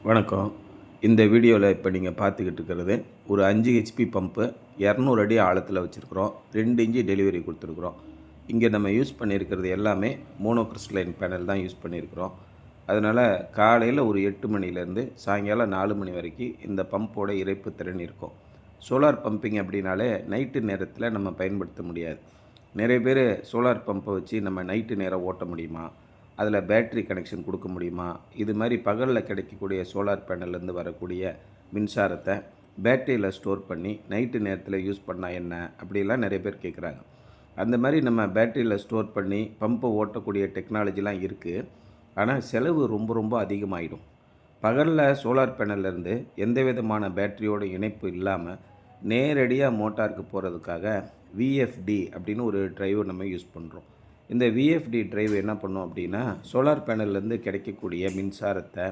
வணக்கம். இந்த வீடியோவில் இப்போ நீங்கள் பார்த்துக்கிட்டு இருக்கிறது ஒரு 5 ஹெச்பி பம்பு 200 அடி ஆழத்தில் வச்சுருக்குறோம். 2 இன்ச்சு டெலிவரி கொடுத்துருக்குறோம். இங்கே நம்ம யூஸ் பண்ணியிருக்கிறது எல்லாமே மோனோக்ரிஸ்டலைன் பேனல் தான் யூஸ் பண்ணியிருக்கிறோம். அதனால் காலையில் ஒரு 8 மணிலேருந்து சாயங்காலம் 4 மணி வரைக்கும் இந்த பம்போட இறைப்பு திறன் இருக்கும். சோலார் பம்பிங் அப்படின்னாலே நைட்டு நேரத்தில் நம்ம பயன்படுத்த முடியாது. நிறைய பேர் சோலார் பம்பை வச்சு நம்ம நைட்டு நேரம் ஓட்ட முடியுமா, அதில் பேட்ரி கனெக்ஷன் கொடுக்க முடியுமா, இது மாதிரி பகலில் கிடைக்கக்கூடிய சோலார் பேனல்லேருந்து வரக்கூடிய மின்சாரத்தை பேட்டரியில் ஸ்டோர் பண்ணி நைட்டு நேரத்தில் யூஸ் பண்ணால் என்ன, அப்படிலாம் நிறைய பேர் கேட்குறாங்க. அந்த மாதிரி நம்ம பேட்டரியில் ஸ்டோர் பண்ணி பம்பை ஓட்டக்கூடிய டெக்னாலஜிலாம் இருக்குது. ஆனால் செலவு ரொம்ப ரொம்ப அதிகமாகிடும். பகலில் சோலார் பேனல்லேருந்து எந்த விதமான பேட்டரியோட இணைப்பு இல்லாமல் நேரடியாக மோட்டாருக்கு போகிறதுக்காக விஎஃப்டி அப்படின்னு ஒரு டிரைவை நம்ம யூஸ் பண்ணுறோம். இந்த விஎஃப்டி டிரைவ் என்ன பண்ணும் அப்படின்னா, சோலார் பேனல்லேருந்து கிடைக்கக்கூடிய மின்சாரத்தை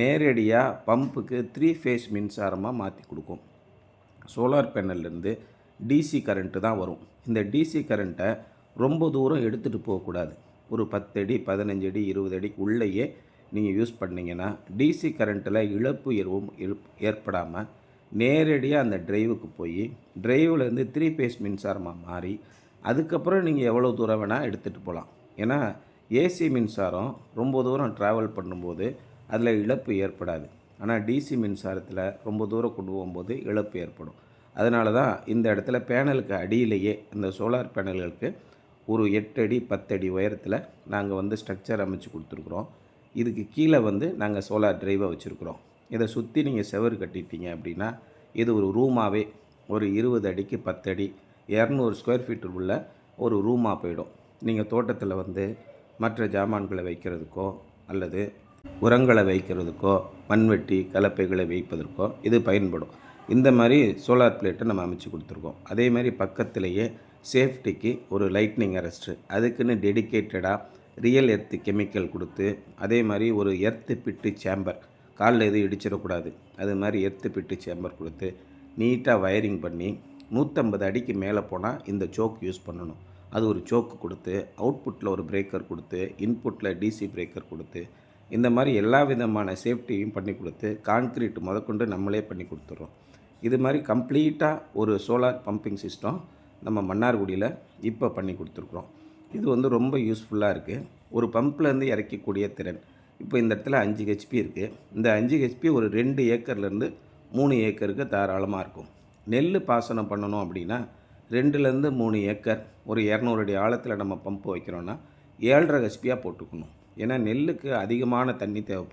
நேரடியாக பம்புக்கு 3 ஃபேஸ் மின்சாரமாக மாற்றி கொடுக்கும். சோலார் பேனல்லேருந்து டிசி கரண்ட்டு தான் வரும். இந்த டிசி கரண்ட்டை ரொம்ப தூரம் எடுத்துகிட்டு போகக்கூடாது. ஒரு 10 அடி 15 அடி 20 அடிக்கு உள்ளேயே நீங்கள் யூஸ் பண்ணிங்கன்னா டிசி கரண்ட்டில் இழப்பு எதுவும் ஏற்படாமல் நேரடியாக அந்த டிரைவுக்கு போய் டிரைவ்லேருந்து 3 ஃபேஸ் மின்சாரமாக மாறி அதுக்கப்புறம் நீங்கள் எவ்வளோ தூரம் வேணால் எடுத்துகிட்டு போகலாம். ஏன்னா ஏசி மின்சாரம் ரொம்ப தூரம் ட்ராவல் பண்ணும்போது அதில் இழப்பு ஏற்படாது. ஆனால் டிசி மின்சாரத்தில் ரொம்ப தூரம் கொண்டு போகும்போது இழப்பு ஏற்படும். அதனால தான் இந்த இடத்துல பேனலுக்கு அடியிலேயே இந்த சோலார் பேனல்களுக்கு ஒரு 8 அடி 10 அடி உயரத்தில் நாங்கள் ஸ்ட்ரக்சர் அமைச்சு கொடுத்துருக்குறோம். இதுக்கு கீழே நாங்கள் சோலார் டிரைவை வச்சுருக்குறோம். இதை சுற்றி நீங்கள் செவரு கட்டிட்டீங்க அப்படின்னா இது ஒரு ரூமாகவே ஒரு 20 அடிக்கு 10 அடி 200 ஸ்கொயர் ஃபீட்டு உள்ள ஒரு ரூமாக போயிடும். நீங்கள் தோட்டத்தில் மற்ற ஜாமான்களை வைக்கிறதுக்கோ அல்லது உரங்களை வைக்கிறதுக்கோ மண்வெட்டி கலப்பைகளை வைப்பதற்கோ இது பயன்படும். இந்த மாதிரி சோலார் பிளேட்டை நம்ம அமைச்சு கொடுத்துருக்கோம். அதே மாதிரி பக்கத்திலேயே சேஃப்டிக்கு ஒரு லைட்னிங் அரெஸ்ட்ரு அதுக்குன்னு டெடிக்கேட்டடாக ரியல் எர்த்து கெமிக்கல் கொடுத்து, அதே மாதிரி ஒரு எர்த்து பிட்டு சேம்பர், காலில் எதுவும் இடிச்சிடக்கூடாது, அது மாதிரி எர்த்து பிட்டு சேம்பர் கொடுத்து நீட்டாக வயரிங் பண்ணி 150 அடிக்கு மேலே போனால் இந்த சோக் யூஸ் பண்ணணும். அது ஒரு சோக்கு கொடுத்து, அவுட்புட்டில் ஒரு பிரேக்கர் கொடுத்து, இன்புட்டில் டிசி பிரேக்கர் கொடுத்து, இந்த மாதிரி எல்லா விதமான சேஃப்டியும் பண்ணி கொடுத்து கான்க்ரீட் முதற்கொண்டு நம்மளே பண்ணி கொடுத்துட்றோம். இது மாதிரி கம்ப்ளீட்டாக ஒரு சோலார் பம்பிங் சிஸ்டம் நம்ம மன்னார்குடியில் இப்போ பண்ணி கொடுத்துருக்குறோம். இது ரொம்ப யூஸ்ஃபுல்லாக இருக்குது. ஒரு பம்ப்லேருந்து இறக்கக்கூடிய திறன் இப்போ இந்த இடத்துல 5 ஹெச்பி இருக்குது. இந்த 5 ஹெச்பி ஒரு 2 ஏக்கர்லேருந்து 3 ஏக்கருக்கு தாராளமாக இருக்கும். நெல் பாசனம் பண்ணணும் அப்படின்னா 2லேருந்து 3 ஏக்கர் ஒரு 200 அடி ஆழத்தில் நம்ம பம்பு வைக்கிறோன்னா 7.5 ஹெச்பியாக போட்டுக்கணும். ஏன்னா நெல்லுக்கு அதிகமான தண்ணி தேவைப்படும்.